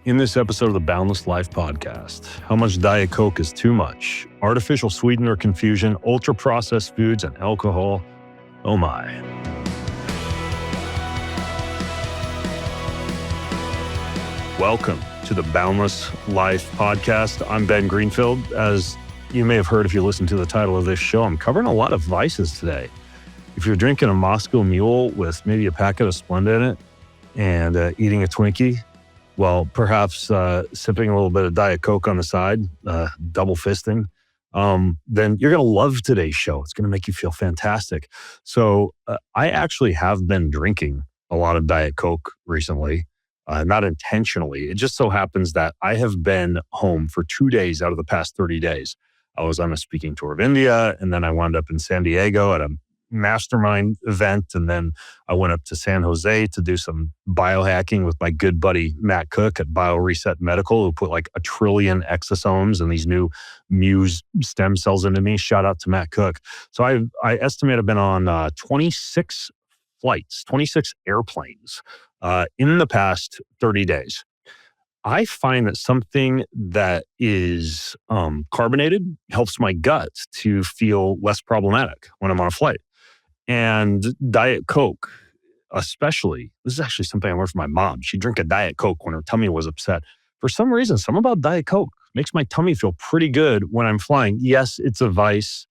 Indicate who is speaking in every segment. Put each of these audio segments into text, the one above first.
Speaker 1: In this episode of the Boundless Life podcast, how much Diet Coke is too much, artificial sweetener confusion, ultra-processed foods, and alcohol. Oh my. Welcome to the Boundless Life podcast. I'm Ben Greenfield. As you may have heard if you listen to the title of this show, I'm covering a lot of vices today. If you're drinking a Moscow Mule with maybe a packet of Splenda in it and eating a Twinkie, well, perhaps sipping a little bit of Diet Coke on the side, double fisting, then you're going to love today's show. It's going to make you feel fantastic. So I actually have been drinking a lot of Diet Coke recently, not intentionally. It just so happens that I have been home for 2 days out of the past 30 days. I was on a speaking tour of India, and then I wound up in San Diego at a mastermind event, and then I went up to San Jose to do some biohacking with my good buddy Matt Cook at BioReset Medical, who put like 1 trillion exosomes and these new Muse stem cells into me. Shout out to Matt Cook. So I estimate I've been on 26 flights, 26 airplanes in the past 30 days. I find that something that is carbonated helps my gut to feel less problematic when I'm on a flight. And Diet Coke, especially, this is actually something I learned from my mom. She'd drink a Diet Coke when her tummy was upset. For some reason, something about Diet Coke makes my tummy feel pretty good when I'm flying. Yes, it's a vice.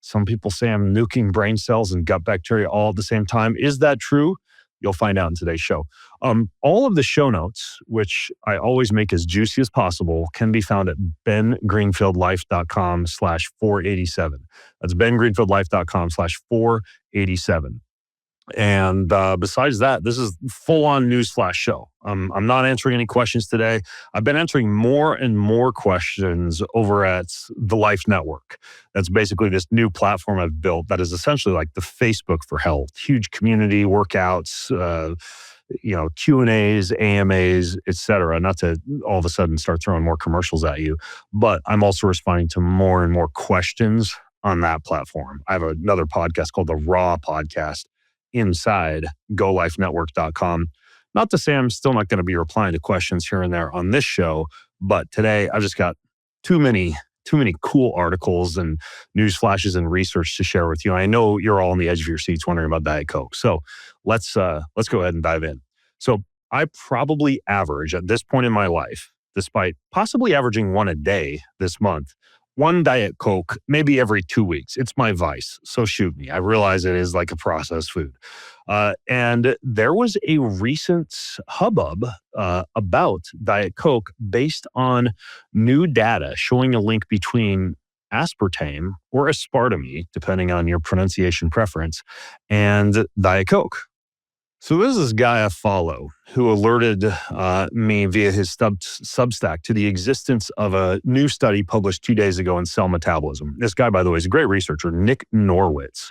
Speaker 1: Some people say I'm nuking brain cells and gut bacteria all at the same time. Is that true? You'll find out in today's show. All of the show notes, which I always make as juicy as possible, can be found at bengreenfieldlife.com/487. That's bengreenfieldlife.com/487. And besides that, this is full-on newsflash show. I'm not answering any questions today. I've been answering more and more questions over at the Life Network. That's basically this new platform I've built that is essentially like the Facebook for health. Huge community, workouts, Q&As, AMAs, etc. Not to all of a sudden start throwing more commercials at you, but I'm also responding to more and more questions on that platform. I have another podcast called the Raw Podcast inside golifenetwork.com. Not to say I'm still not going to be replying to questions here and there on this show, but today I've just got too many cool articles and news flashes and research to share with you. I know you're all on the edge of your seats wondering about Diet Coke. So let's go ahead and dive in. So I probably average at this point in my life, despite possibly averaging one a day this month, one Diet Coke, maybe every 2 weeks. It's my vice. So shoot me. I realize it is like a processed food. And there was a recent hubbub about Diet Coke based on new data showing a link between aspartame or aspartame, depending on your pronunciation preference, and Diet Coke. So this is this guy I follow who alerted me via his Substack to the existence of a new study published 2 days ago in Cell Metabolism. This guy, by the way, is a great researcher, Nick Norwitz.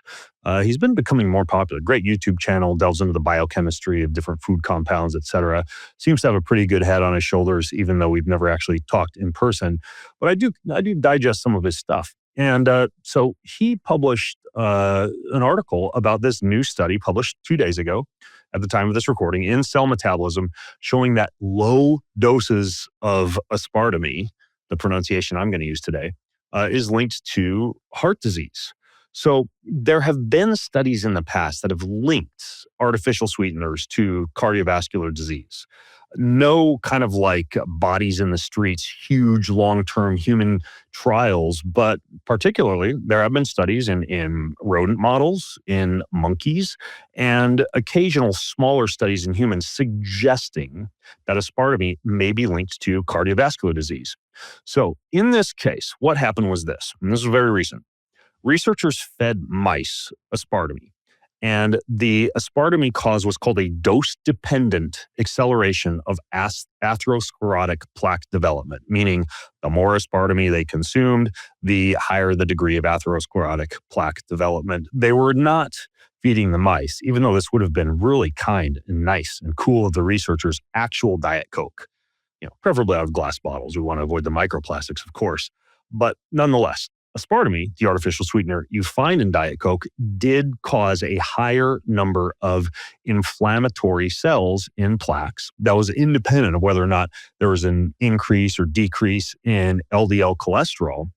Speaker 1: He's been becoming more popular. Great YouTube channel, delves into the biochemistry of different food compounds, etc. Seems to have a pretty good head on his shoulders, even though we've never actually talked in person. But I do digest some of his stuff. And so he published an article about this new study published 2 days ago at the time of this recording in Cell Metabolism, showing that low doses of aspartame, the pronunciation I'm going to use today, is linked to heart disease. So there have been studies in the past that have linked artificial sweeteners to cardiovascular disease. No kind of like bodies in the streets, huge long-term human trials, but particularly there have been studies in rodent models, in monkeys, and occasional smaller studies in humans suggesting that aspartame may be linked to cardiovascular disease. So in this case, what happened was this, and this is very recent. Researchers fed mice aspartame. And the aspartame caused what's called a dose-dependent acceleration of atherosclerotic plaque development, meaning the more aspartame they consumed, the higher the degree of atherosclerotic plaque development. They were not feeding the mice, even though this would have been really kind and nice and cool of the researchers, actual Diet Coke. Preferably out of glass bottles. We want to avoid the microplastics, of course. But nonetheless, aspartame, the artificial sweetener you find in Diet Coke, did cause a higher number of inflammatory cells in plaques that was independent of whether or not there was an increase or decrease in LDL cholesterol,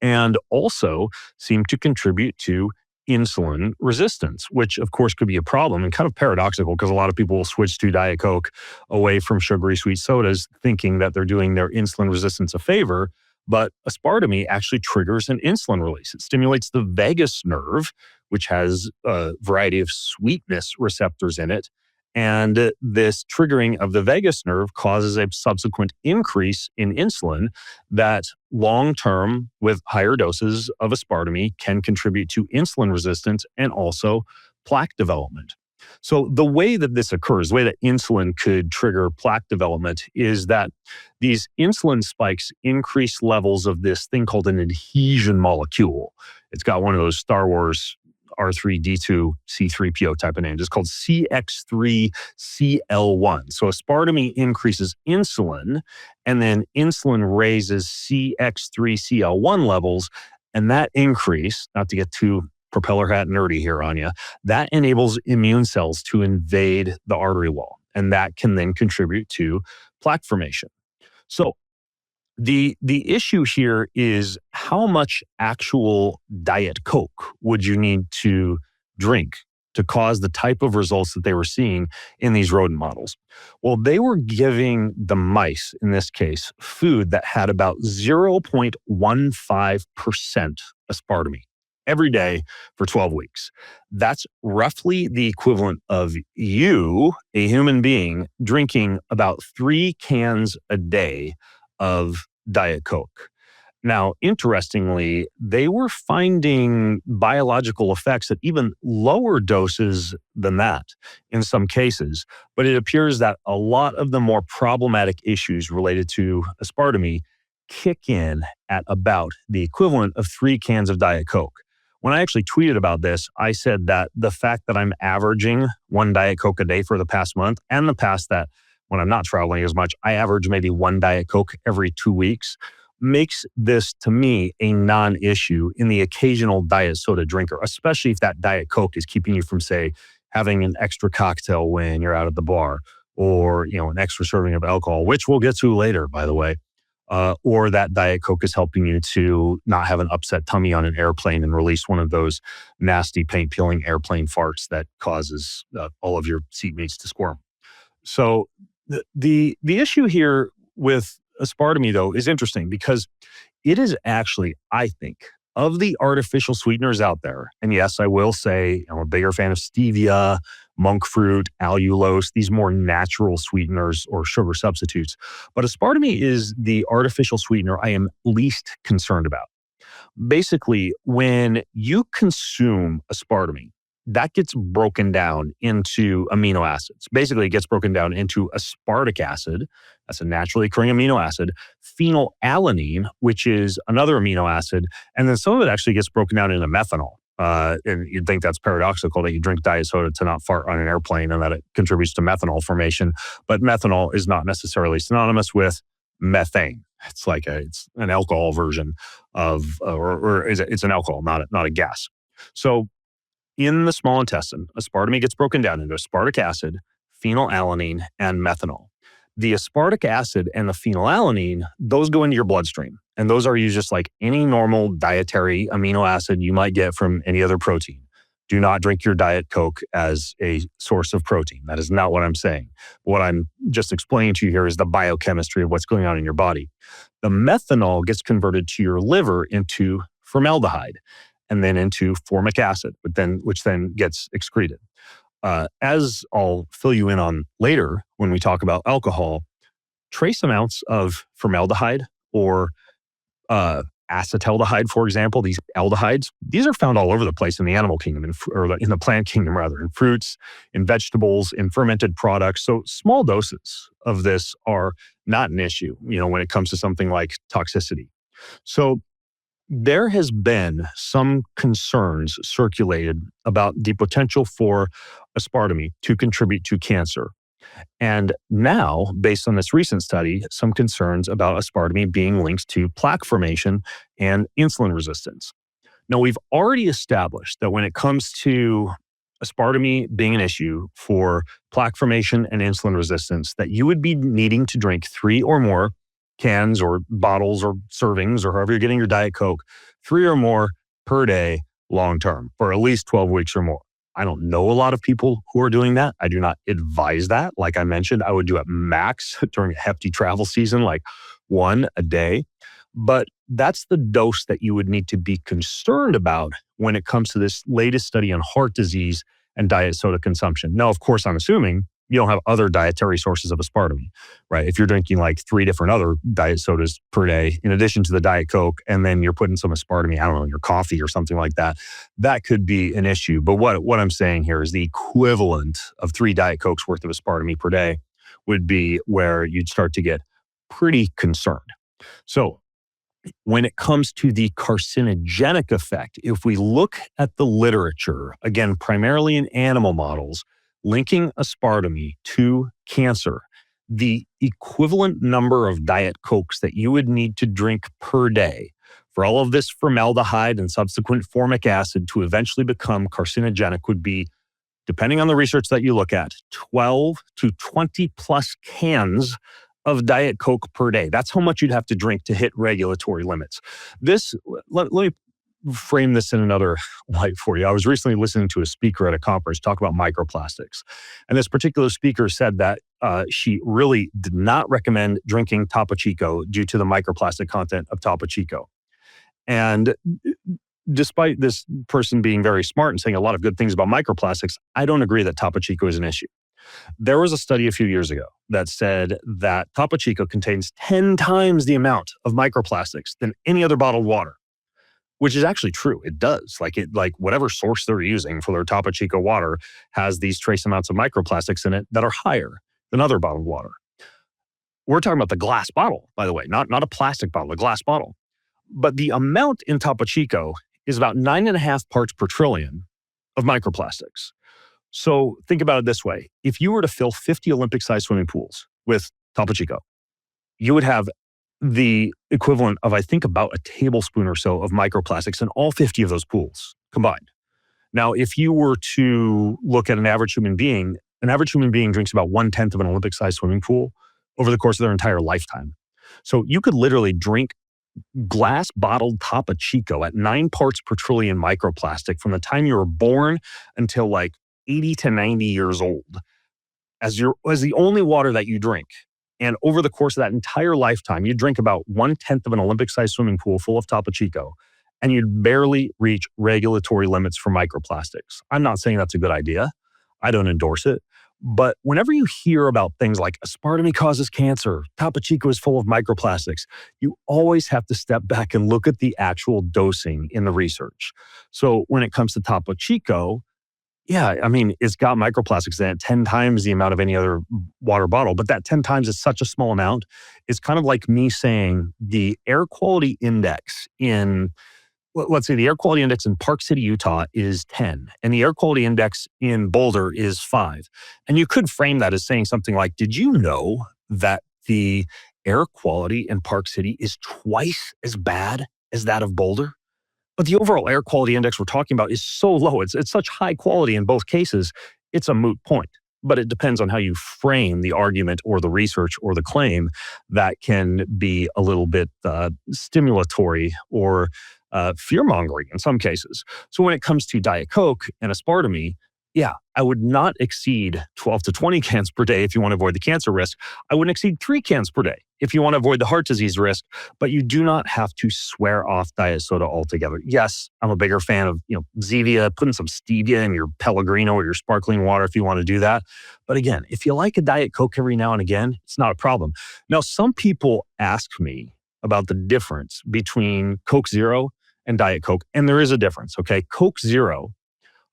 Speaker 1: and also seem to contribute to insulin resistance, which of course could be a problem and kind of paradoxical because a lot of people will switch to Diet Coke away from sugary sweet sodas thinking that they're doing their insulin resistance a favor. But aspartame actually triggers an insulin release. It stimulates the vagus nerve, which has a variety of sweetness receptors in it. And this triggering of the vagus nerve causes a subsequent increase in insulin that long term, with higher doses of aspartame, can contribute to insulin resistance and also plaque development. So, the way that this occurs, the way that insulin could trigger plaque development, is that these insulin spikes increase levels of this thing called an adhesion molecule. It's got one of those Star Wars R3D2 C3PO type of names. It's called CX3CL1. So aspartame increases insulin, and then insulin raises CX3CL1 levels. And that increase, not to get too propeller hat nerdy here on you, that enables immune cells to invade the artery wall. And that can then contribute to plaque formation. So the issue here is how much actual Diet Coke would you need to drink to cause the type of results that they were seeing in these rodent models? Well, they were giving the mice, in this case, food that had about 0.15% aspartame every day for 12 weeks. That's roughly the equivalent of you, a human being, drinking about 3 cans a day of Diet Coke. Now, interestingly, they were finding biological effects at even lower doses than that in some cases, but it appears that a lot of the more problematic issues related to aspartame kick in at about the equivalent of 3 cans of Diet Coke. When I actually tweeted about this, I said that the fact that I'm averaging 1 Diet Coke a day for the past month, and the past that when I'm not traveling as much, I average maybe 1 Diet Coke every 2 weeks, makes this, to me, a non-issue in the occasional diet soda drinker, especially if that Diet Coke is keeping you from, say, having an extra cocktail when you're out at the bar, or an extra serving of alcohol, which we'll get to later, by the way. Or that Diet Coke is helping you to not have an upset tummy on an airplane and release one of those nasty paint-peeling airplane farts that causes all of your seatmates to squirm. So the issue here with aspartame, though, is interesting because it is actually, I think, of the artificial sweeteners out there, and yes, I will say I'm a bigger fan of stevia, monk fruit, allulose, these more natural sweeteners or sugar substitutes. But aspartame is the artificial sweetener I am least concerned about. Basically, when you consume aspartame, that gets broken down into amino acids. Basically, it gets broken down into aspartic acid, that's a naturally occurring amino acid, phenylalanine, which is another amino acid, and then some of it actually gets broken down into methanol. And you'd think that's paradoxical that you drink diet soda to not fart on an airplane and that it contributes to methanol formation. But methanol is not necessarily synonymous with methane. It's an alcohol version of, it's an alcohol, not a gas. So in the small intestine, aspartame gets broken down into aspartic acid, phenylalanine, and methanol. The aspartic acid and the phenylalanine, those go into your bloodstream. And those are used just like any normal dietary amino acid you might get from any other protein. Do not drink your Diet Coke as a source of protein. That is not what I'm saying. What I'm just explaining to you here is the biochemistry of what's going on in your body. The methanol gets converted to your liver into formaldehyde and then into formic acid, which then gets excreted. As I'll fill you in on later when we talk about alcohol, trace amounts of formaldehyde or acetaldehyde, for example, these aldehydes, these are found all over the place in the animal kingdom, or in the plant kingdom rather, in fruits, in vegetables, in fermented products. So small doses of this are not an issue, when it comes to something like toxicity. So there has been some concerns circulated about the potential for aspartame to contribute to cancer. And now, based on this recent study, some concerns about aspartame being linked to plaque formation and insulin resistance. Now, we've already established that when it comes to aspartame being an issue for plaque formation and insulin resistance, that you would be needing to drink 3 or more cans or bottles or servings or however you're getting your Diet Coke, 3 or more per day long term for at least 12 weeks or more. I don't know a lot of people who are doing that. I do not advise that. Like I mentioned, I would do it max during a hefty travel season, like 1 a day. But that's the dose that you would need to be concerned about when it comes to this latest study on heart disease and diet soda consumption. Now, of course, I'm assuming you don't have other dietary sources of aspartame, right? If you're drinking like 3 different other diet sodas per day, in addition to the Diet Coke, and then you're putting some aspartame, I don't know, in your coffee or something like that, that could be an issue. But what I'm saying here is the equivalent of 3 Diet Cokes worth of aspartame per day would be where you'd start to get pretty concerned. So when it comes to the carcinogenic effect, if we look at the literature, again, primarily in animal models, linking aspartame to cancer, the equivalent number of Diet Cokes that you would need to drink per day for all of this formaldehyde and subsequent formic acid to eventually become carcinogenic would be, depending on the research that you look at, 12 to 20 plus cans of Diet Coke per day. That's how much you'd have to drink to hit regulatory limits. Let me frame this in another light for you. I was recently listening to a speaker at a conference talk about microplastics. And this particular speaker said that she really did not recommend drinking Topo Chico due to the microplastic content of Topo Chico. And despite this person being very smart and saying a lot of good things about microplastics, I don't agree that Topo Chico is an issue. There was a study a few years ago that said that Topo Chico contains 10 times the amount of microplastics than any other bottled water, which is actually true. It does. Like whatever source they're using for their Topo Chico water has these trace amounts of microplastics in it that are higher than other bottled water. We're talking about the glass bottle, by the way, not a plastic bottle, a glass bottle. But the amount in Topo Chico is about 9.5 parts per trillion of microplastics. So think about it this way. If you were to fill 50 Olympic-sized swimming pools with Topo Chico, you would have the equivalent of, I think, about a tablespoon or so of microplastics in all 50 of those pools combined. Now, if you were to look at an average human being drinks about 1/10 of an Olympic-sized swimming pool over the course of their entire lifetime. So you could literally drink glass bottled Topo Chico at 9 parts per trillion microplastic from the time you were born until like 80 to 90 years old as the only water that you drink. And over the course of that entire lifetime, you drink about 1/10 of an Olympic-sized swimming pool full of Topo Chico, and you'd barely reach regulatory limits for microplastics. I'm not saying that's a good idea. I don't endorse it. But whenever you hear about things like aspartame causes cancer, Topo Chico is full of microplastics, you always have to step back and look at the actual dosing in the research. So when it comes to Topo Chico, yeah, I mean, it's got microplastics in it 10 times the amount of any other water bottle, but that 10 times is such a small amount. It's kind of like me saying the air quality index let's say the air quality index in Park City, Utah is 10, and the air quality index in Boulder is 5. And you could frame that as saying something like, did you know that the air quality in Park City is twice as bad as that of Boulder? But the overall air quality index we're talking about is so low. It's such high quality in both cases. It's a moot point. But it depends on how you frame the argument or the research or the claim that can be a little bit stimulatory or fear-mongering in some cases. So when it comes to Diet Coke and aspartame, yeah, I would not exceed 12 to 20 cans per day if you want to avoid the cancer risk. I wouldn't exceed 3 cans per day if you want to avoid the heart disease risk, but you do not have to swear off diet soda altogether. Yes, I'm a bigger fan of, Zevia, putting some stevia in your Pellegrino or your sparkling water if you want to do that. But again, if you like a Diet Coke every now and again, it's not a problem. Now, some people ask me about the difference between Coke Zero and Diet Coke, and there is a difference, okay? Coke Zero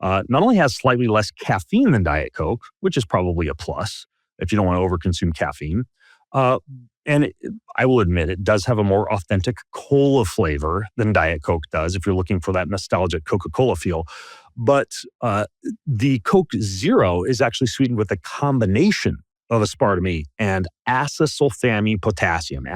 Speaker 1: not only has slightly less caffeine than Diet Coke, which is probably a plus if you don't want to overconsume caffeine. I will admit it does have a more authentic cola flavor than Diet Coke does if you're looking for that nostalgic Coca-Cola feel. But the Coke Zero is actually sweetened with a combination of aspartame and acetylsulfame potassium,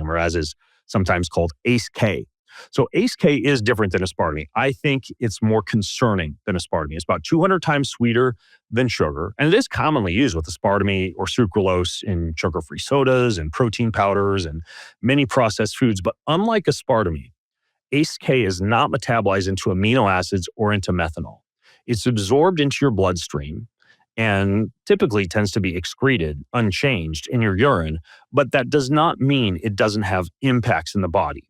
Speaker 1: or as is sometimes called ACE-K. So ACE-K is different than aspartame. I think it's more concerning than aspartame. It's about 200 times sweeter than sugar. And it is commonly used with aspartame or sucralose in sugar-free sodas and protein powders and many processed foods. But unlike aspartame, ACE-K is not metabolized into amino acids or into methanol. It's absorbed into your bloodstream and typically tends to be excreted unchanged in your urine, but that does not mean it doesn't have impacts in the body.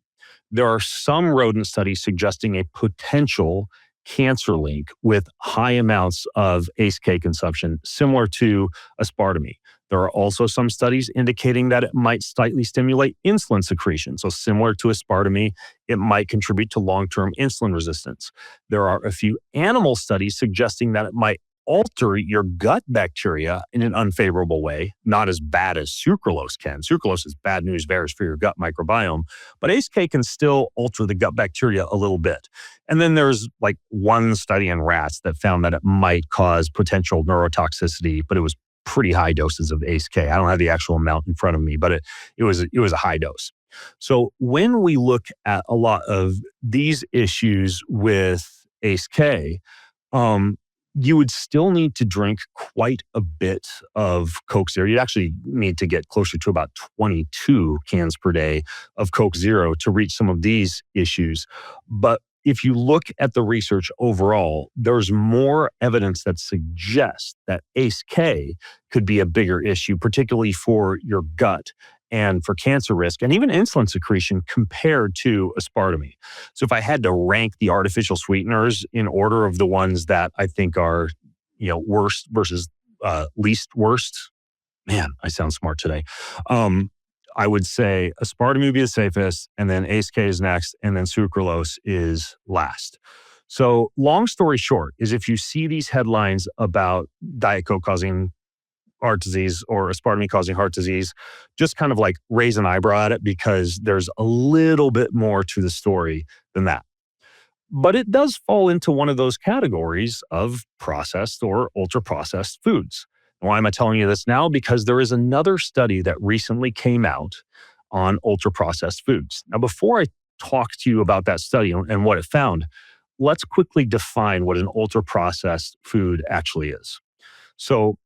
Speaker 1: There are some rodent studies suggesting a potential cancer link with high amounts of ACE-K consumption, similar to aspartame. There are also some studies indicating that it might slightly stimulate insulin secretion. So similar to aspartame, it might contribute to long-term insulin resistance. There are a few animal studies suggesting that it might alter your gut bacteria in an unfavorable way, not as bad as sucralose can. Sucralose is bad news bears for your gut microbiome, but ACE-K can still alter the gut bacteria a little bit. And then there's like one study in rats that found that it might cause potential neurotoxicity, but it was pretty high doses of ACE-K. I don't have the actual amount in front of me, but it was a high dose. So when we look at a lot of these issues with ACE-K, you would still need to drink quite a bit of Coke Zero. You'd actually need to get closer to about 22 cans per day of Coke Zero to reach some of these issues. But if you look at the research overall, there's more evidence that suggests that ACE-K could be a bigger issue, particularly for your gut and for cancer risk and even insulin secretion compared to aspartame. So if I had to rank the artificial sweeteners in order of the ones that I think are, worst versus least worst, man, I sound smart today. I would say aspartame would be the safest, and then ACE-K is next, and then sucralose is last. So long story short is if you see these headlines about Diet Coke causing heart disease or aspartame causing heart disease, just kind of like raise an eyebrow at it because there's a little bit more to the story than that. But it does fall into one of those categories of processed or ultra-processed foods. Why am I telling you this now? Because there is another study that recently came out on ultra-processed foods. Now, before I talk to you about that study and what it found, let's quickly define what an ultra-processed food actually is. So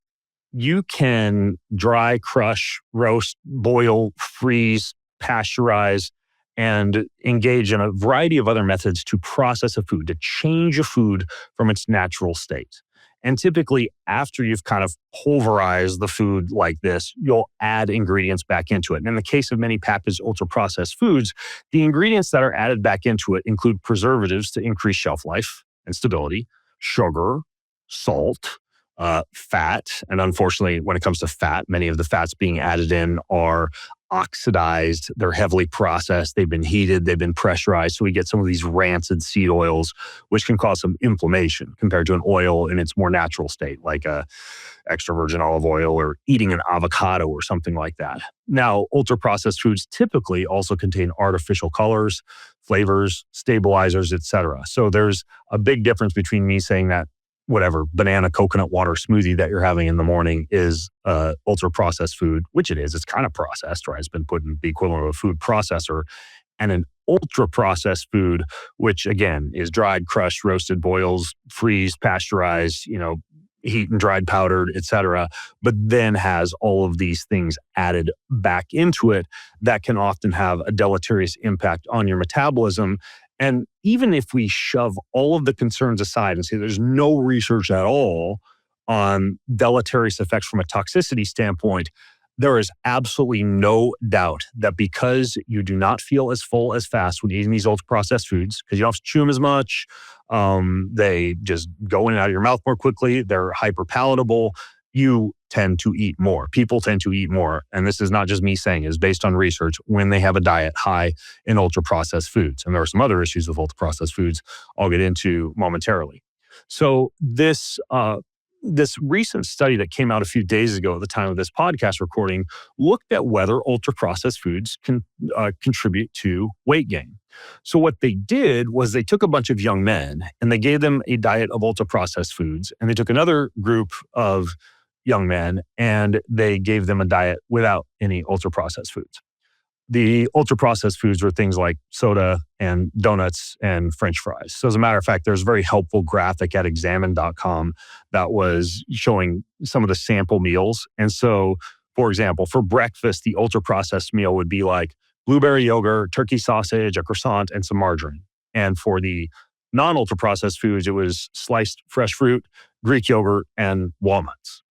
Speaker 1: you can dry, crush, roast, boil, freeze, pasteurize, and engage in a variety of other methods to process a food, to change a food from its natural state. And typically, after you've kind of pulverized the food like this, you'll add ingredients back into it. And in the case of many packaged ultra-processed foods, the ingredients that are added back into it include preservatives to increase shelf life and stability, sugar, salt, fat. And unfortunately, when it comes to fat, many of the fats being added in are oxidized. They're heavily processed. They've been heated. They've been pressurized. So we get some of these rancid seed oils, which can cause some inflammation compared to an oil in its more natural state, like a extra virgin olive oil or eating an avocado or something like that. Now, ultra-processed foods typically also contain artificial colors, flavors, stabilizers, etc. So there's a big difference between me saying that whatever banana coconut water smoothie that you're having in the morning is ultra processed food, which it is. It's kind of processed, right? It's been put in the equivalent of a food processor, and an ultra processed food, which again is dried, crushed, roasted, boils, freeze, pasteurized, heat and dried powdered, etc., but then has all of these things added back into it that can often have a deleterious impact on your metabolism. And even if we shove all of the concerns aside and say there's no research at all on deleterious effects from a toxicity standpoint, there is absolutely no doubt that because you do not feel as full as fast when eating these ultra-processed foods, because you don't have to chew them as much, they just go in and out of your mouth more quickly, they're hyper-palatable, you tend to eat more. People tend to eat more. And this is not just me saying it, it's based on research when they have a diet high in ultra-processed foods. And there are some other issues with ultra-processed foods I'll get into momentarily. So this recent study that came out a few days ago at the time of this podcast recording looked at whether ultra-processed foods can contribute to weight gain. So what they did was they took a bunch of young men and they gave them a diet of ultra-processed foods. And they took another group of young men and they gave them a diet without any ultra processed foods. The ultra processed foods were things like soda and donuts and French fries. So, as a matter of fact, there's a very helpful graphic at examine.com that was showing some of the sample meals. And so, for example, for breakfast, the ultra processed meal would be like blueberry yogurt, turkey sausage, a croissant, and some margarine. And for the non ultra processed foods, it was sliced fresh fruit, Greek yogurt, and walnuts.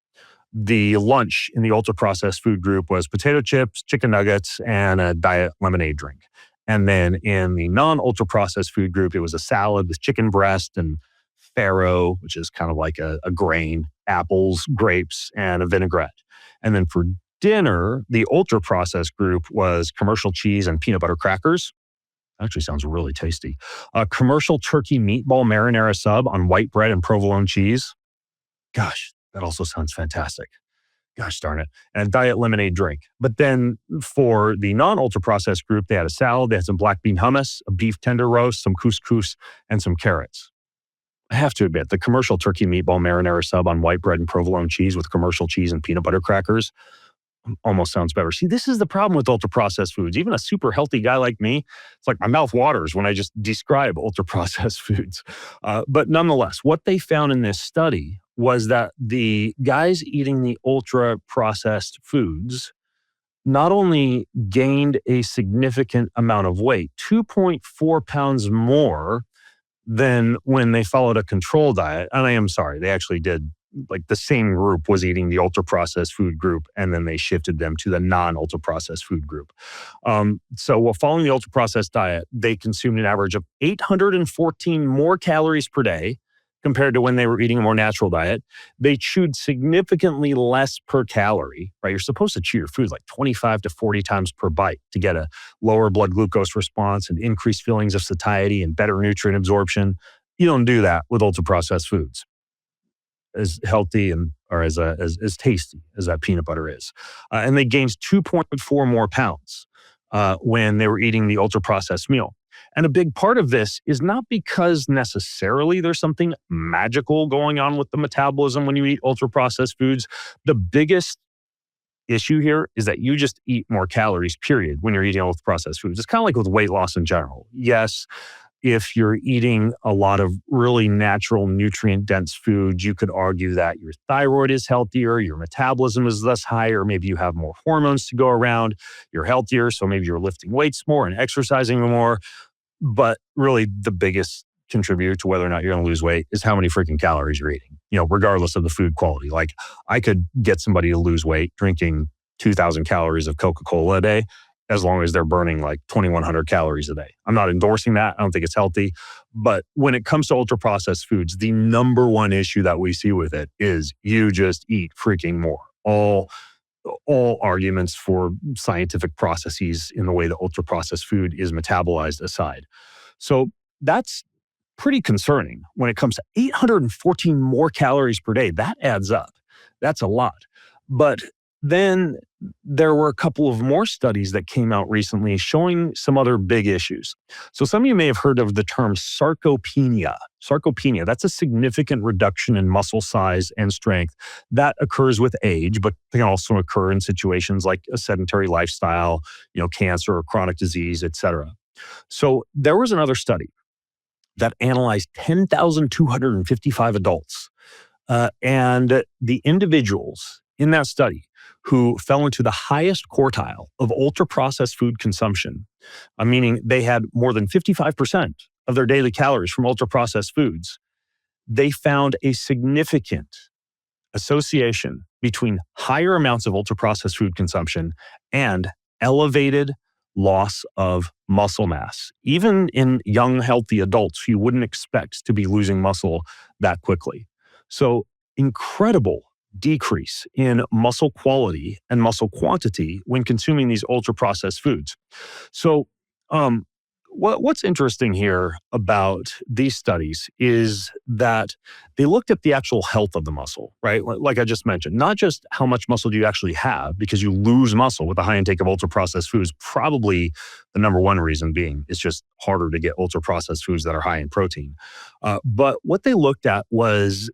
Speaker 1: The lunch in the ultra processed food group was potato chips, chicken nuggets, and a diet lemonade drink. And then in the non ultra processed food group, it was a salad with chicken breast and farro, which is kind of like a grain, apples, grapes, and a vinaigrette. And then for dinner, the ultra processed group was commercial cheese and peanut butter crackers. Actually sounds really tasty. A commercial turkey meatball marinara sub on white bread and provolone cheese. Gosh, that also sounds fantastic. Gosh darn it. And a diet lemonade drink. But then for the non-ultra processed group, they had a salad, they had some black bean hummus, a beef tender roast, some couscous, and some carrots. I have to admit, the commercial turkey meatball marinara sub on white bread and provolone cheese with commercial cheese and peanut butter crackers almost sounds better. See, this is the problem with ultra processed foods. Even a super healthy guy like me, it's like my mouth waters when I just describe ultra processed foods. But nonetheless, what they found in this study was that the guys eating the ultra processed foods not only gained a significant amount of weight, 2.4 pounds more than when they followed a control diet. And I am sorry, they actually did, like the same group was eating the ultra processed food group, and then they shifted them to the non-ultra processed food group. So while following the ultra processed diet, they consumed an average of 814 more calories per day compared to when they were eating a more natural diet. They chewed significantly less per calorie, right? You're supposed to chew your food like 25 to 40 times per bite to get a lower blood glucose response and increased feelings of satiety and better nutrient absorption. You don't do that with ultra processed foods. As healthy and or as tasty as that peanut butter is. And they gained 2.4 more pounds when they were eating the ultra processed meal. And a big part of this is not because necessarily there's something magical going on with the metabolism when you eat ultra processed foods. The biggest issue here is that you just eat more calories, period, when you're eating ultra processed foods. It's kind of like with weight loss in general. Yes, if you're eating a lot of really natural, nutrient-dense food, you could argue that your thyroid is healthier, your metabolism is less higher, maybe you have more hormones to go around, you're healthier, so maybe you're lifting weights more and exercising more. But really, the biggest contributor to whether or not you're going to lose weight is how many freaking calories you're eating, regardless of the food quality. Like, I could get somebody to lose weight drinking 2,000 calories of Coca-Cola a day, as long as they're burning like 2,100 calories a day. I'm not endorsing that. I don't think it's healthy. But when it comes to ultra processed foods, the number one issue that we see with it is you just eat freaking more. All arguments for scientific processes in the way the ultra processed food is metabolized aside. So that's pretty concerning when it comes to 814 more calories per day. That adds up. That's a lot. But then there were a couple of more studies that came out recently showing some other big issues. So some of you may have heard of the term sarcopenia. Sarcopenia, that's a significant reduction in muscle size and strength that occurs with age, but can also occur in situations like a sedentary lifestyle, cancer or chronic disease, etc. So there was another study that analyzed 10,255 adults. And the individuals in that study who fell into the highest quartile of ultra-processed food consumption, meaning they had more than 55% of their daily calories from ultra-processed foods, they found a significant association between higher amounts of ultra-processed food consumption and elevated loss of muscle mass. Even in young, healthy adults, you wouldn't expect to be losing muscle that quickly. So incredible decrease in muscle quality and muscle quantity when consuming these ultra-processed foods. So what's interesting here about these studies is that they looked at the actual health of the muscle, right? Like I just mentioned, not just how much muscle do you actually have, because you lose muscle with a high intake of ultra-processed foods. Probably the number one reason being it's just harder to get ultra-processed foods that are high in protein. But what they looked at was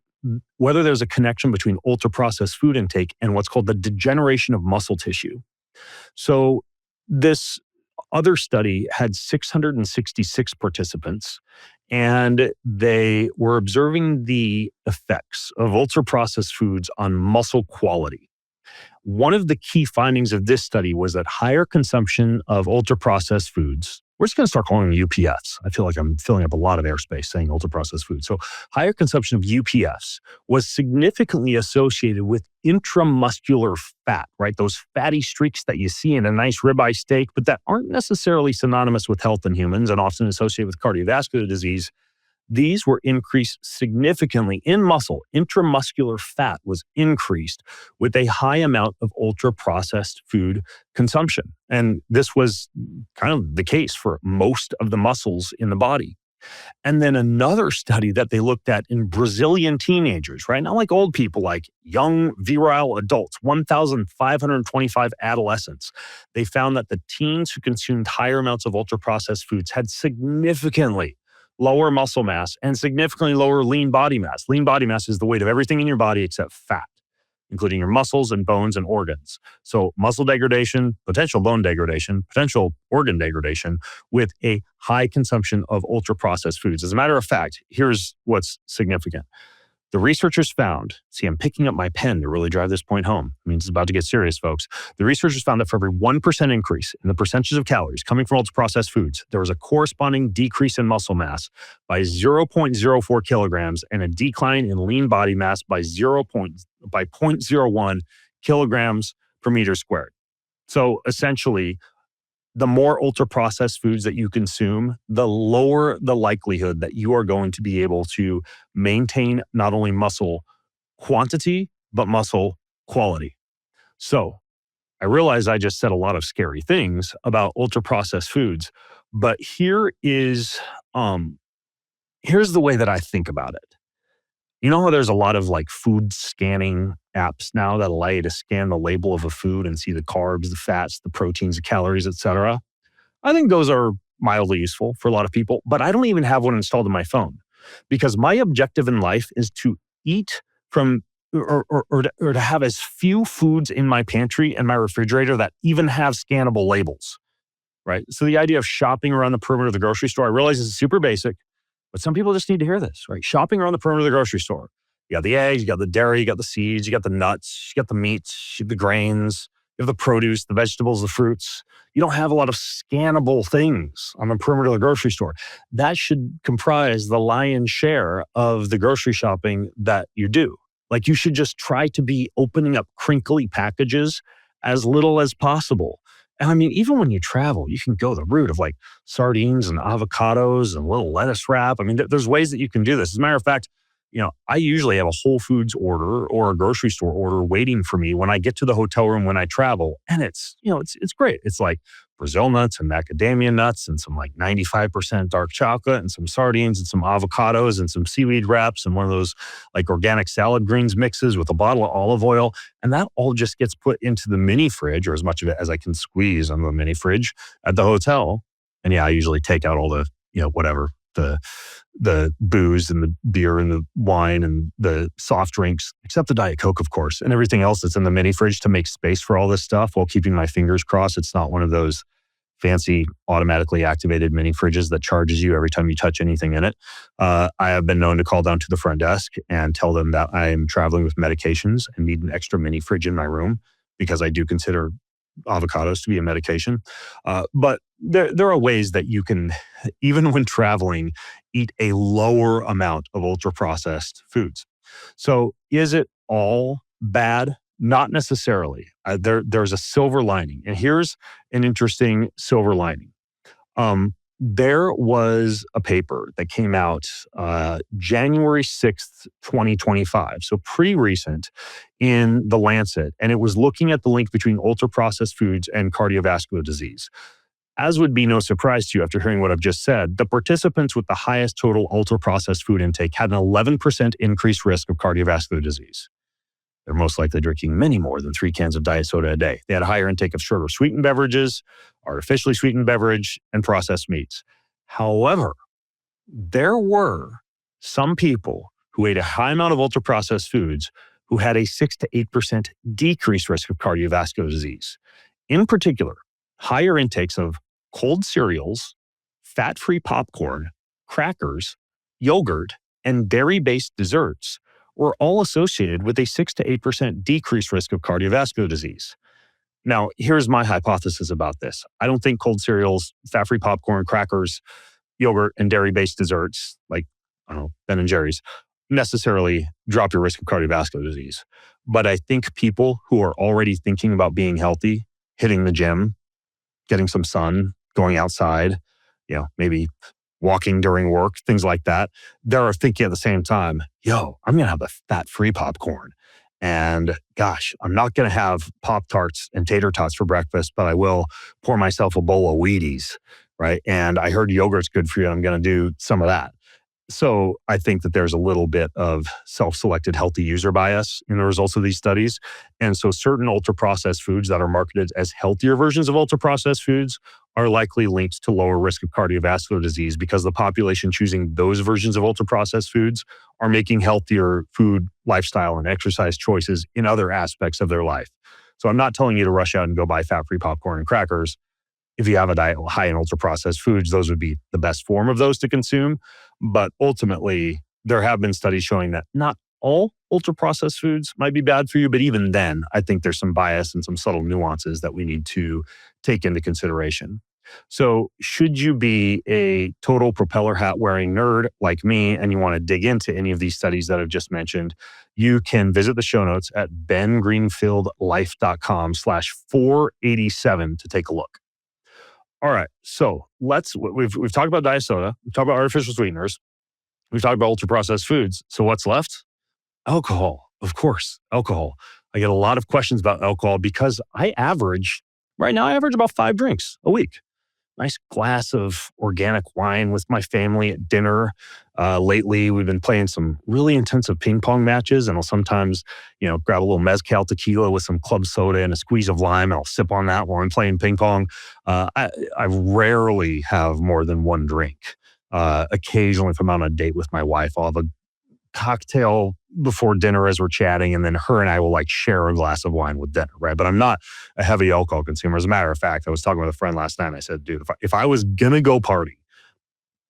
Speaker 1: whether there's a connection between ultra-processed food intake and what's called the degeneration of muscle tissue. So this other study had 666 participants, and they were observing the effects of ultra-processed foods on muscle quality. One of the key findings of this study was that higher consumption of ultra-processed foods, we're just going to start calling them UPFs. I feel like I'm filling up a lot of airspace saying ultra-processed food. So higher consumption of UPFs was significantly associated with intramuscular fat, right? Those fatty streaks that you see in a nice ribeye steak, but that aren't necessarily synonymous with health in humans and often associated with cardiovascular disease. These were increased significantly in muscle. Intramuscular fat was increased with a high amount of ultra-processed food consumption. And this was kind of the case for most of the muscles in the body. And then another study that they looked at in Brazilian teenagers, right? Not like old people, like young virile adults, 1,525 adolescents. They found that the teens who consumed higher amounts of ultra-processed foods had significantly lower muscle mass and significantly lower lean body mass. Lean body mass is the weight of everything in your body except fat, including your muscles and bones and organs. So muscle degradation, potential bone degradation, potential organ degradation with a high consumption of ultra-processed foods. As a matter of fact, here's what's significant. The researchers found, see, I'm picking up my pen to really drive this point home. I mean, it's about to get serious, folks. The researchers found that for every 1% increase in the percentages of calories coming from ultra-processed foods, there was a corresponding decrease in muscle mass by 0.04 kilograms and a decline in lean body mass by 0.01 kilograms per meter squared. So essentially, the more ultra-processed foods that you consume, the lower the likelihood that you are going to be able to maintain not only muscle quantity, but muscle quality. So I realize I just said a lot of scary things about ultra-processed foods, but here's the way that I think about it. You know how there's a lot of like food scanning apps now that allow you to scan the label of a food and see the carbs, the fats, the proteins, the calories, etc. I think those are mildly useful for a lot of people, but I don't even have one installed in my phone because my objective in life is to eat from or to have as few foods in my pantry and my refrigerator that even have scannable labels, right? So the idea of shopping around the perimeter of the grocery store, I realize this is super basic, but some people just need to hear this, right? Shopping around the perimeter of the grocery store. You got the eggs, you got the dairy, you got the seeds, you got the nuts, you got the meats, you have the grains, you have the produce, the vegetables, the fruits. You don't have a lot of scannable things on the perimeter of the grocery store. That should comprise the lion's share of the grocery shopping that you do. Like you should just try to be opening up crinkly packages as little as possible. And I mean, even when you travel, you can go the route of like sardines and avocados and a little lettuce wrap. I mean, there's ways that you can do this. As a matter of fact, I usually have a Whole Foods order or a grocery store order waiting for me when I get to the hotel room when I travel. And it's great. It's like Brazil nuts and macadamia nuts and some like 95% dark chocolate and some sardines and some avocados and some seaweed wraps and one of those like organic salad greens mixes with a bottle of olive oil. And that all just gets put into the mini fridge or as much of it as I can squeeze on the mini fridge at the hotel. And yeah, I usually take out all the, whatever, the booze and the beer and the wine and the soft drinks, except the Diet Coke, of course, and everything else that's in the mini fridge to make space for all this stuff while keeping my fingers crossed. It's not one of those fancy automatically activated mini fridges that charges you every time you touch anything in it. I have been known to call down to the front desk and tell them that I am traveling with medications and need an extra mini fridge in my room because I do consider avocados to be a medication. But there are ways that you can, even when traveling, eat a lower amount of ultra-processed foods. So is it all bad? Not necessarily. There's a silver lining. And here's an interesting silver lining. There was a paper that came out January 6th, 2025, so pretty recent, in The Lancet, and it was looking at the link between ultra-processed foods and cardiovascular disease. As would be no surprise to you after hearing what I've just said, the participants with the highest total ultra-processed food intake had an 11% increased risk of cardiovascular disease. They're most likely drinking many more than 3 cans of diet soda a day. They had a higher intake of sugar sweetened beverages, artificially sweetened beverage, and processed meats. However, there were some people who ate a high amount of ultra-processed foods who had a 6 to 8% decreased risk of cardiovascular disease. In particular, higher intakes of cold cereals, fat-free popcorn, crackers, yogurt, and dairy-based desserts were all associated with a 6 to 8% decreased risk of cardiovascular disease. Now, here's my hypothesis about this. I don't think cold cereals, fat-free popcorn, crackers, yogurt, and dairy-based desserts, like, I don't know, Ben and Jerry's, necessarily drop your risk of cardiovascular disease. But I think people who are already thinking about being healthy, hitting the gym, getting some sun, going outside, maybe walking during work, things like that, they're thinking at the same time, I'm going to have a fat-free popcorn. And gosh, I'm not going to have Pop-Tarts and tater tots for breakfast, but I will pour myself a bowl of Wheaties, right? And I heard yogurt's good for you. I'm going to do some of that. So I think that there's a little bit of self-selected healthy user bias in the results of these studies. And so certain ultra-processed foods that are marketed as healthier versions of ultra-processed foods are likely linked to lower risk of cardiovascular disease because the population choosing those versions of ultra-processed foods are making healthier food, lifestyle, and exercise choices in other aspects of their life. So I'm not telling you to rush out and go buy fat-free popcorn and crackers. If you have a diet high in ultra-processed foods, those would be the best form of those to consume. But ultimately, there have been studies showing that not all ultra-processed foods might be bad for you. But even then, I think there's some bias and some subtle nuances that we need to take into consideration. So should you be a total propeller hat wearing nerd like me and you want to dig into any of these studies that I've just mentioned, you can visit the show notes at bengreenfieldlife.com/487 to take a look. All right, so we've talked about diet soda, we've talked about artificial sweeteners, we've talked about ultra-processed foods. So what's left? Alcohol, of course, alcohol. I get a lot of questions about alcohol because right now I average about 5 drinks a week. Nice glass of organic wine with my family at dinner. Lately, we've been playing some really intensive ping pong matches, and I'll sometimes, grab a little mezcal tequila with some club soda and a squeeze of lime, and I'll sip on that while I'm playing ping pong. I rarely have more than 1 drink. Occasionally, if I'm on a date with my wife, I'll have a cocktail before dinner as we're chatting, and then her and I will share a glass of wine with dinner, right? But I'm not a heavy alcohol consumer. As a matter of fact, I was talking with a friend last night and I said, dude, if I was gonna go party,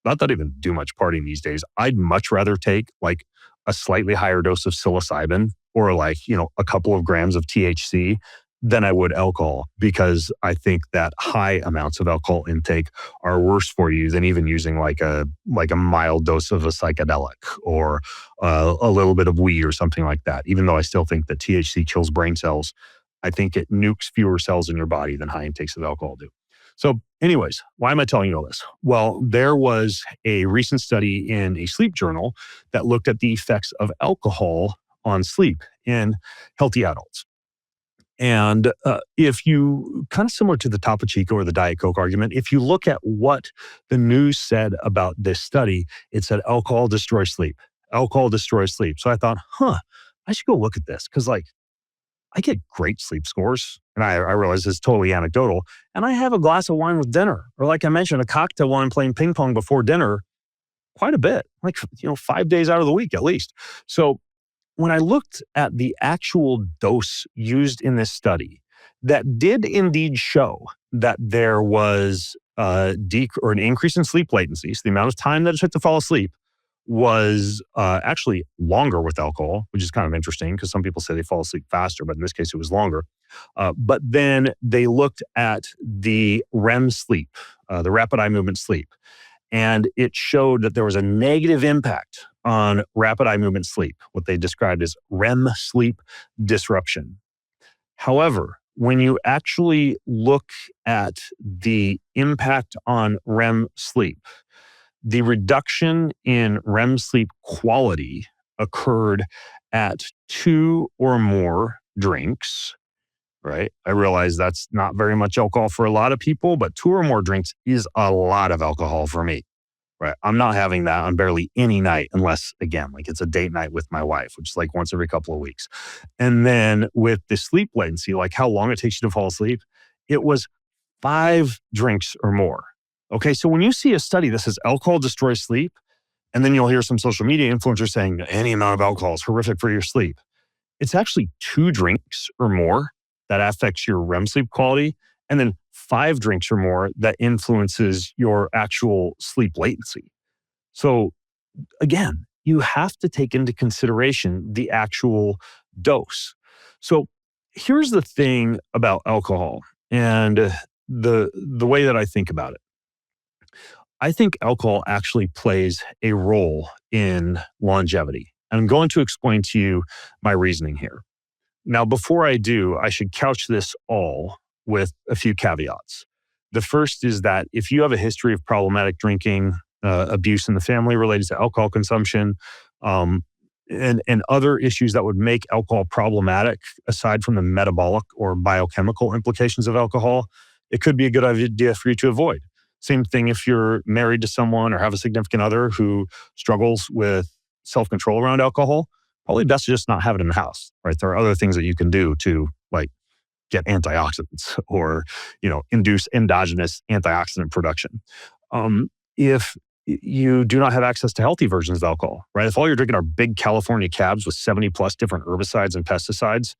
Speaker 1: not that I even do much partying these days, I'd much rather take a slightly higher dose of psilocybin or a couple of grams of THC than I would alcohol, because I think that high amounts of alcohol intake are worse for you than even using a mild dose of a psychedelic or a little bit of weed or something like that. Even though I still think that THC kills brain cells, I think it nukes fewer cells in your body than high intakes of alcohol do. So anyways, why am I telling you all this? Well, there was a recent study in a sleep journal that looked at the effects of alcohol on sleep in healthy adults. And if you, kind of similar to the Topo Chico or the Diet Coke argument, if you look at what the news said about this study, it said alcohol destroys sleep. Alcohol destroys sleep. So I thought, I should go look at this because I get great sleep scores. And I realize it's totally anecdotal. And I have a glass of wine with dinner. Or like I mentioned, a cocktail while I'm playing ping pong before dinner quite a bit, 5 days out of the week at least. So when I looked at the actual dose used in this study, that did indeed show that there was an increase in sleep latency. So the amount of time that it took to fall asleep was actually longer with alcohol, which is kind of interesting because some people say they fall asleep faster, but in this case it was longer. But then they looked at the REM sleep, the rapid eye movement sleep, and it showed that there was a negative impact on rapid eye movement sleep, what they described as REM sleep disruption. However, when you actually look at the impact on REM sleep, the reduction in REM sleep quality occurred at 2 or more drinks, right? I realize that's not very much alcohol for a lot of people, but 2 or more drinks is a lot of alcohol for me. Right. I'm not having that on barely any night unless, again, it's a date night with my wife, which is once every couple of weeks. And then with the sleep latency, how long it takes you to fall asleep, it was 5 drinks or more. Okay. So when you see a study that says alcohol destroys sleep, And then you'll hear some social media influencers saying any amount of alcohol is horrific for your sleep. It's actually 2 drinks or more that affects your REM sleep quality, and then 5 drinks or more that influences your actual sleep latency. So again, you have to take into consideration the actual dose. So here's the thing about alcohol and the way that I think about it. I think alcohol actually plays a role in longevity. And I'm going to explain to you my reasoning here. Now, before I do, I should couch this all with a few caveats. The first is that if you have a history of problematic drinking, abuse in the family related to alcohol consumption, um, and other issues that would make alcohol problematic, aside from the metabolic or biochemical implications of alcohol, it could be a good idea for you to avoid. Same thing if you're married to someone or have a significant other who struggles with self-control around alcohol, probably best to just not have it in the house, right? There are other things that you can do to like get antioxidants or, induce endogenous antioxidant production. If you do not have access to healthy versions of alcohol, right? If all you're drinking are big California cabs with 70 plus different herbicides and pesticides,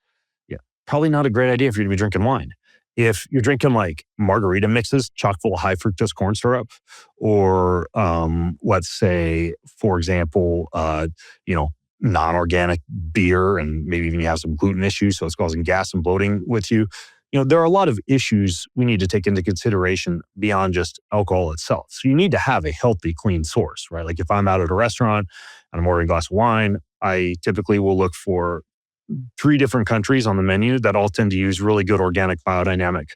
Speaker 1: yeah, probably not a great idea for you to be drinking wine. If you're drinking like margarita mixes chock full of high fructose corn syrup, or let's say, for example, non-organic beer, and maybe even you have some gluten issues, so it's causing gas and bloating with you. There are a lot of issues we need to take into consideration beyond just alcohol itself. So you need to have a healthy, clean source, right? Like if I'm out at a restaurant and I'm ordering a glass of wine, I typically will look for 3 different countries on the menu that all tend to use really good organic biodynamic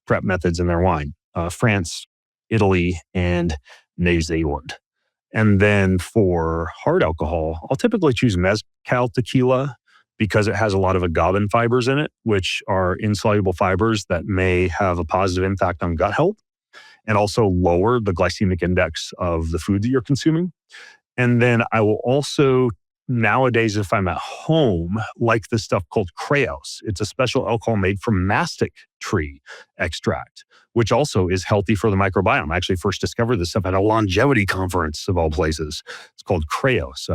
Speaker 1: prep methods in their wine. France, Italy, and New Zealand. And then for hard alcohol, I'll typically choose mezcal tequila because it has a lot of agave fibers in it, which are insoluble fibers that may have a positive impact on gut health and also lower the glycemic index of the food that you're consuming. And then I will also, nowadays, if I'm at home, like this stuff called Kreos. It's a special alcohol made from mastic tree extract, which also is healthy for the microbiome. I actually first discovered this stuff at a longevity conference of all places. It's called Kreos,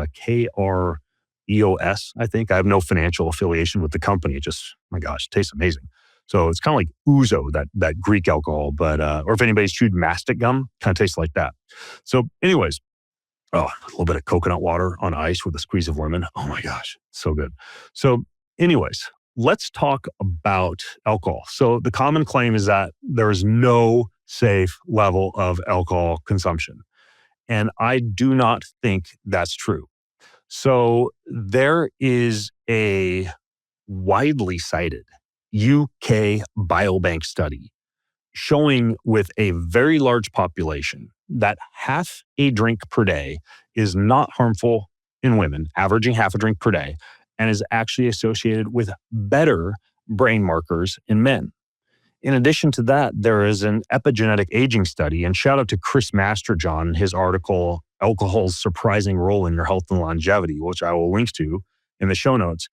Speaker 1: Kreos, I think. I have no financial affiliation with the company. It just, my gosh, it tastes amazing. So it's kind of like ouzo, that Greek alcohol, but or if anybody's chewed mastic gum, kind of tastes like that. So anyways, a little bit of coconut water on ice with a squeeze of lemon. Oh my gosh, so good. So anyways, let's talk about alcohol. So the common claim is that there is no safe level of alcohol consumption. And I do not think that's true. So there is a widely cited UK biobank study showing with a very large population that half a drink per day is not harmful in women, averaging half a drink per day, and is actually associated with better brain markers in men. In addition to that, there is an epigenetic aging study, and shout out to Chris Masterjohn and his article, Alcohol's Surprising Role in Your Health and Longevity, which I will link to in the show notes.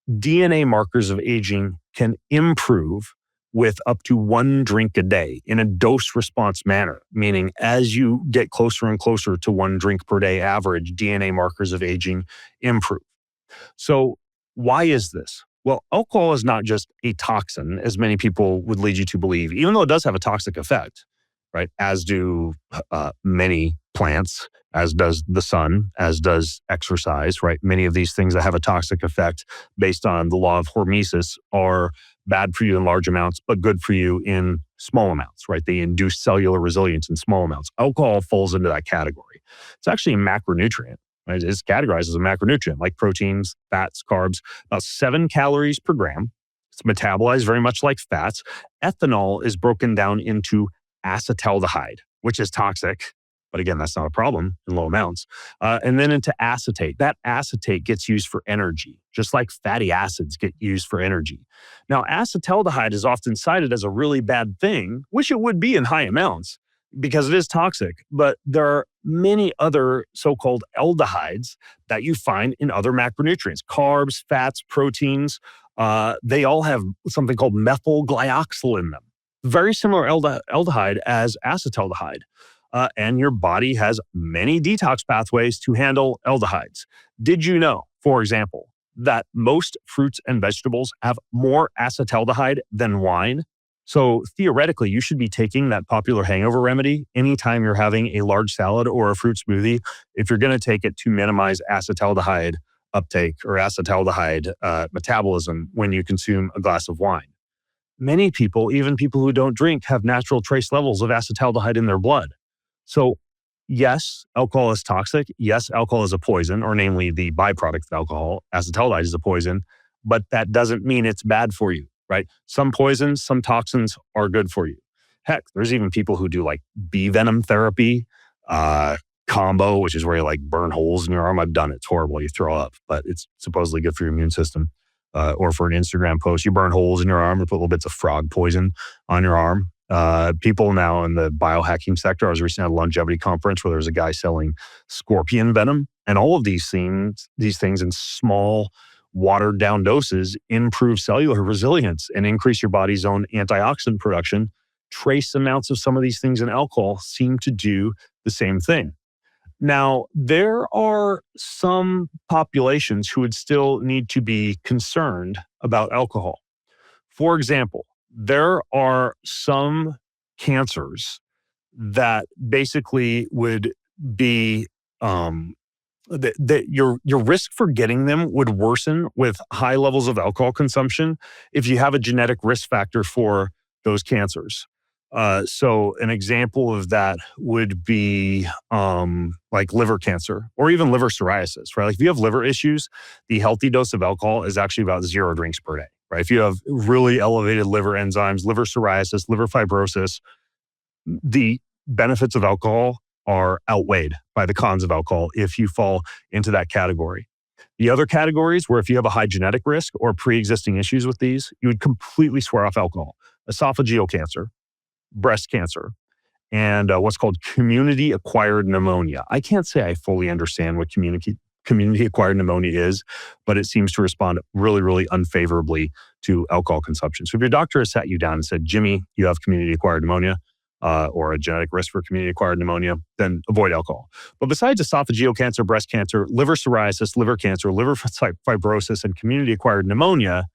Speaker 1: DNA markers of aging can improve with up to 1 drink a day in a dose-response manner, meaning as you get closer and closer to 1 drink per day average, DNA markers of aging improve. So why is this? Well, alcohol is not just a toxin, as many people would lead you to believe, even though it does have a toxic effect, right? As do many plants, as does the sun, as does exercise, right? Many of these things that have a toxic effect based on the law of hormesis are bad for you in large amounts, but good for you in small amounts, right? They induce cellular resilience in small amounts. Alcohol falls into that category. It's actually a macronutrient, right? It's categorized as a macronutrient, like proteins, fats, carbs, about 7 calories per gram. It's metabolized very much like fats. Ethanol is broken down into acetaldehyde, which is toxic. But again, that's not a problem in low amounts. And then into acetate. That acetate gets used for energy, just like fatty acids get used for energy. Now, acetaldehyde is often cited as a really bad thing, which it would be in high amounts because it is toxic. But there are many other so-called aldehydes that you find in other macronutrients, carbs, fats, proteins. They all have something called methyl glyoxyl in them. Very similar aldehyde as acetaldehyde. and your body has many detox pathways to handle aldehydes. Did you know, for example, that most fruits and vegetables have more acetaldehyde than wine? So theoretically, you should be taking that popular hangover remedy anytime you're having a large salad or a fruit smoothie, if you're going to take it to minimize acetaldehyde uptake or acetaldehyde metabolism when you consume a glass of wine. Many people, even people who don't drink, have natural trace levels of acetaldehyde in their blood. So, yes, alcohol is toxic. Yes, alcohol is a poison, or namely the byproduct of alcohol. Acetaldehyde is a poison, but that doesn't mean it's bad for you, right? Some poisons, some toxins are good for you. Heck, there's even people who do like bee venom therapy, uh, combo, which is where you like burn holes in your arm. I've done it. It's horrible. You throw up, but it's supposedly good for your immune system. Or for an Instagram post, you burn holes in your arm and put little bits of frog poison on your arm. People now in the biohacking sector, I was recently at a longevity conference where there was a guy selling scorpion venom, and all of these things in small, watered down doses improve cellular resilience and increase your body's own antioxidant production. Trace amounts of some of these things in alcohol seem to do the same thing. Now, there are some populations who would still need to be concerned about alcohol. For example, there are some cancers that basically would be that your risk for getting them would worsen with high levels of alcohol consumption if you have a genetic risk factor for those cancers. So an example of that would be like liver cancer or even liver psoriasis, right? Like if you have liver issues, the healthy dose of alcohol is actually about 0 drinks per day, right? If you have really elevated liver enzymes, liver psoriasis, liver fibrosis, the benefits of alcohol are outweighed by the cons of alcohol if you fall into that category. The other categories where if you have a high genetic risk or pre-existing issues with these, you would completely swear off alcohol. Esophageal cancer, breast cancer, and what's called community-acquired pneumonia. I can't say I fully understand what community-acquired pneumonia is, but it seems to respond really, really unfavorably to alcohol consumption. So if your doctor has sat you down and said, Jimmy, you have community-acquired pneumonia, or a genetic risk for community-acquired pneumonia, then avoid alcohol. But besides esophageal cancer, breast cancer, liver psoriasis, liver cancer, liver fibrosis, and community-acquired pneumonia,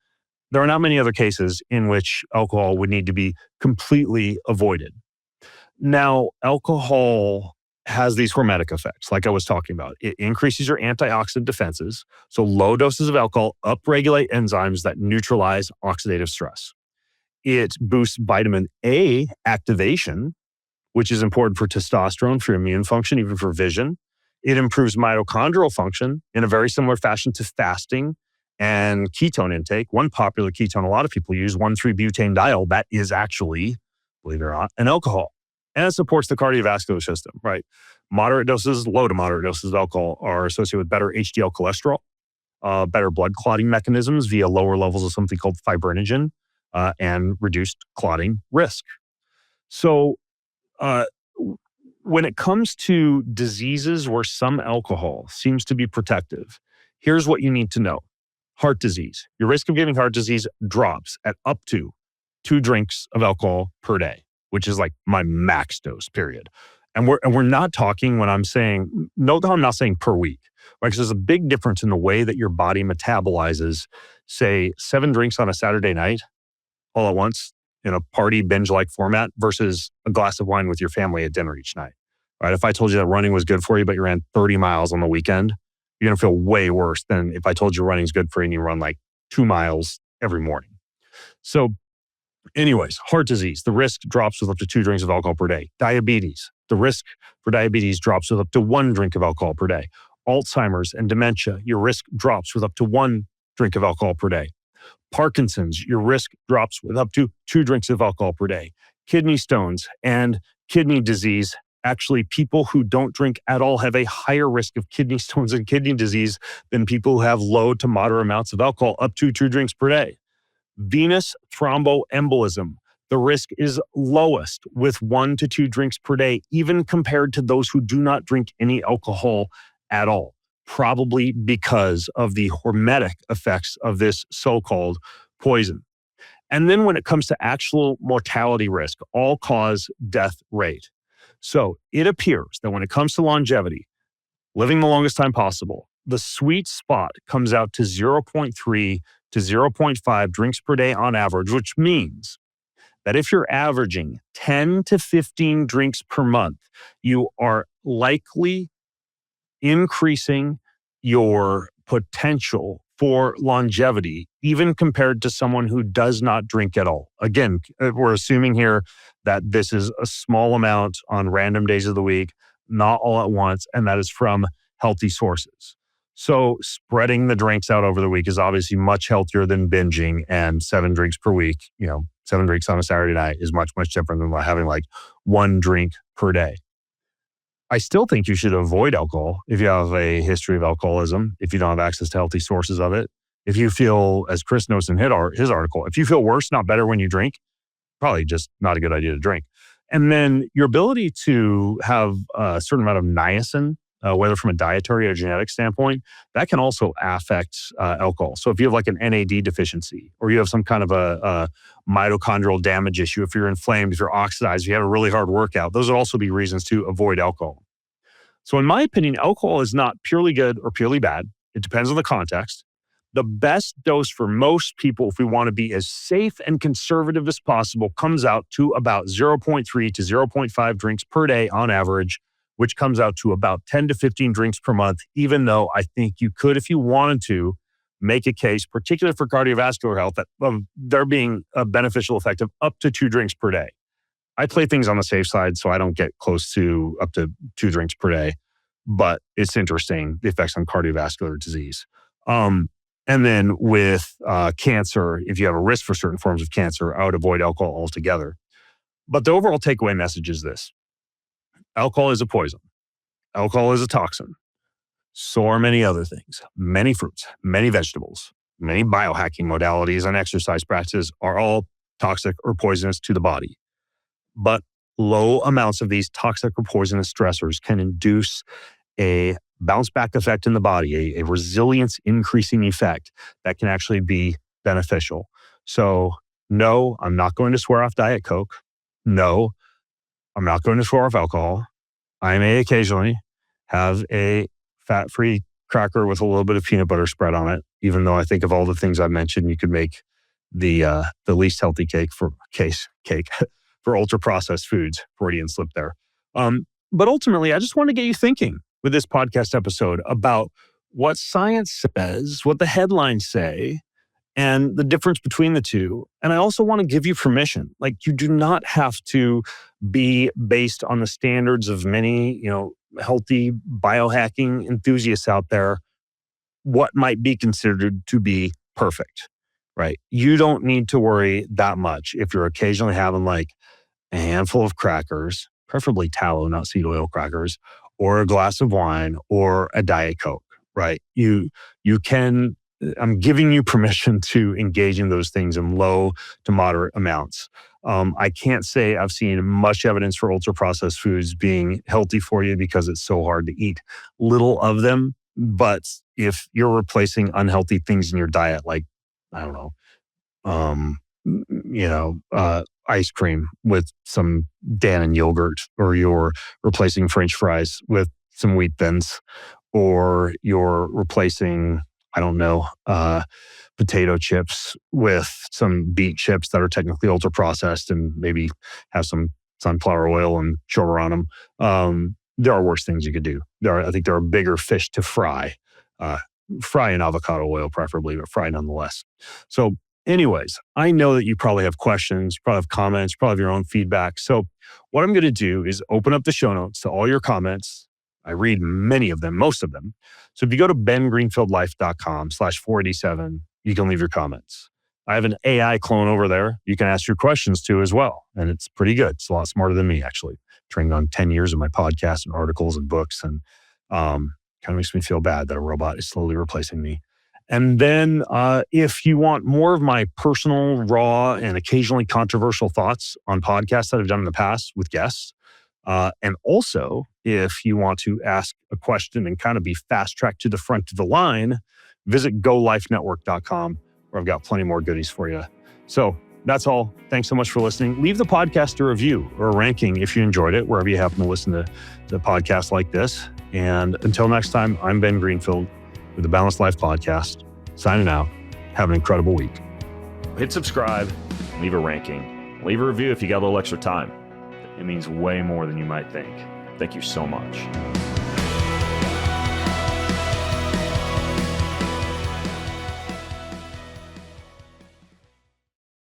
Speaker 1: there are not many other cases in which alcohol would need to be completely avoided. Now, alcohol has these hormetic effects, like I was talking about. It increases your antioxidant defenses. So low doses of alcohol upregulate enzymes that neutralize oxidative stress. It boosts vitamin A activation, which is important for testosterone, for immune function, even for vision. It improves mitochondrial function in a very similar fashion to fasting and ketone intake. One popular ketone a lot of people use, 1,3-butanediol, that is actually, believe it or not, an alcohol. And it supports the cardiovascular system, right? Moderate doses, low to moderate doses of alcohol are associated with better HDL cholesterol, better blood clotting mechanisms via lower levels of something called fibrinogen, and reduced clotting risk. So when it comes to diseases where some alcohol seems to be protective, here's what you need to know. Heart disease. Your risk of getting heart disease drops at up to 2 drinks of alcohol per day, which is like my max dose, period. And we're not talking when I'm saying, note how I'm not saying per week, right? Because there's a big difference in the way that your body metabolizes, say, 7 drinks on a Saturday night all at once in a party binge-like format versus a glass of wine with your family at dinner each night, right? If I told you that running was good for you, but you ran 30 miles on the weekend, you're going to feel way worse than if I told you running is good for you and you run like 2 miles every morning. So anyways, heart disease, the risk drops with up to 2 drinks of alcohol per day. Diabetes, the risk for diabetes drops with up to 1 drink of alcohol per day. Alzheimer's and dementia, your risk drops with up to 1 drink of alcohol per day. Parkinson's, your risk drops with up to 2 drinks of alcohol per day. Kidney stones and kidney disease, actually, people who don't drink at all have a higher risk of kidney stones and kidney disease than people who have low to moderate amounts of alcohol, up to 2 drinks per day. Venous thromboembolism, the risk is lowest with 1 to 2 drinks per day, even compared to those who do not drink any alcohol at all, probably because of the hormetic effects of this so-called poison. And then when it comes to actual mortality risk, all-cause death rate, So it appears that when it comes to longevity, living the longest time possible, the sweet spot comes out to 0.3 to 0.5 drinks per day on average, which means that if you're averaging 10 to 15 drinks per month, you are likely increasing your potential for longevity, even compared to someone who does not drink at all. Again, we're assuming here that this is a small amount on random days of the week, not all at once, and that is from healthy sources. So spreading the drinks out over the week is obviously much healthier than binging, and 7 drinks per week, 7 drinks on a Saturday night is much, much different than having like 1 drink per day. I still think you should avoid alcohol if you have a history of alcoholism, if you don't have access to healthy sources of it. If you feel, as Chris notes in his article, if you feel worse, not better when you drink, probably just not a good idea to drink. And then your ability to have a certain amount of niacin, whether from a dietary or genetic standpoint, that can also affect alcohol. So if you have like an NAD deficiency, or you have some kind of a mitochondrial damage issue, if you're inflamed, if you're oxidized, if you have a really hard workout, those would also be reasons to avoid alcohol. So in my opinion, alcohol is not purely good or purely bad. It depends on the context. The best dose for most people, if we want to be as safe and conservative as possible, comes out to about 0.3 to 0.5 drinks per day on average, which comes out to about 10 to 15 drinks per month, even though I think you could, if you wanted to, make a case, particularly for cardiovascular health, that there being a beneficial effect of up to 2 drinks per day. I play things on the safe side, so I don't get close to up to 2 drinks per day, but it's interesting, the effects on cardiovascular disease. And then with cancer, if you have a risk for certain forms of cancer, I would avoid alcohol altogether. But the overall takeaway message is this: alcohol is a poison. Alcohol is a toxin. So are many other things. Many fruits, many vegetables, many biohacking modalities and exercise practices are all toxic or poisonous to the body. But low amounts of these toxic or poisonous stressors can induce a bounce back effect in the body, a resilience increasing effect that can actually be beneficial. So no, I'm not going to swear off Diet Coke. No, I'm not going to swear off alcohol. I may occasionally have a fat-free cracker with a little bit of peanut butter spread on it, even though I think of all the things I mentioned, you could make the least healthy cake for ultra-processed foods. Freudian slip there. But ultimately, I just want to get you thinking with this podcast episode about what science says, what the headlines say, and the difference between the two. And I also want to give you permission. Like, you do not have to be based on the standards of many, healthy biohacking enthusiasts out there, what might be considered to be perfect, right? You don't need to worry that much if you're occasionally having like a handful of crackers, preferably tallow, not seed oil crackers, or a glass of wine, or a Diet Coke, right? You can, I'm giving you permission to engage in those things in low to moderate amounts. I can't say I've seen much evidence for ultra-processed foods being healthy for you because it's so hard to eat little of them. But if you're replacing unhealthy things in your diet, like, I don't know, ice cream with some Dannon yogurt, or you're replacing French fries with some wheat thins, or you're replacing, I don't know, potato chips with some beet chips that are technically ultra processed and maybe have some sunflower oil and sugar on them. There are worse things you could do. I think there are bigger fish to fry. Fry in avocado oil preferably, but fry nonetheless. So anyways, I know that you probably have questions, probably have comments, probably have your own feedback. So what I'm going to do is open up the show notes to all your comments. I read many of them, most of them. So if you go to bengreenfieldlife.com/487, you can leave your comments. I have an AI clone over there you can ask your questions to as well. And it's pretty good. It's a lot smarter than me, actually. Trained on 10 years of my podcasts and articles and books. And kind of makes me feel bad that a robot is slowly replacing me. And then if you want more of my personal, raw, and occasionally controversial thoughts on podcasts that I've done in the past with guests, and also if you want to ask a question and kind of be fast-tracked to the front of the line, visit golifenetwork.com, where I've got plenty more goodies for you. So That's all. Thanks so much for listening. Leave the podcast a review or a ranking if you enjoyed it, wherever you happen to listen to the podcast like this. And until next time, I'm Ben Greenfield with the Balanced Life Podcast, signing out. Have an incredible week. Hit subscribe, leave a ranking, leave a review if you got a little extra time. It means way more than you might think. Thank you so much.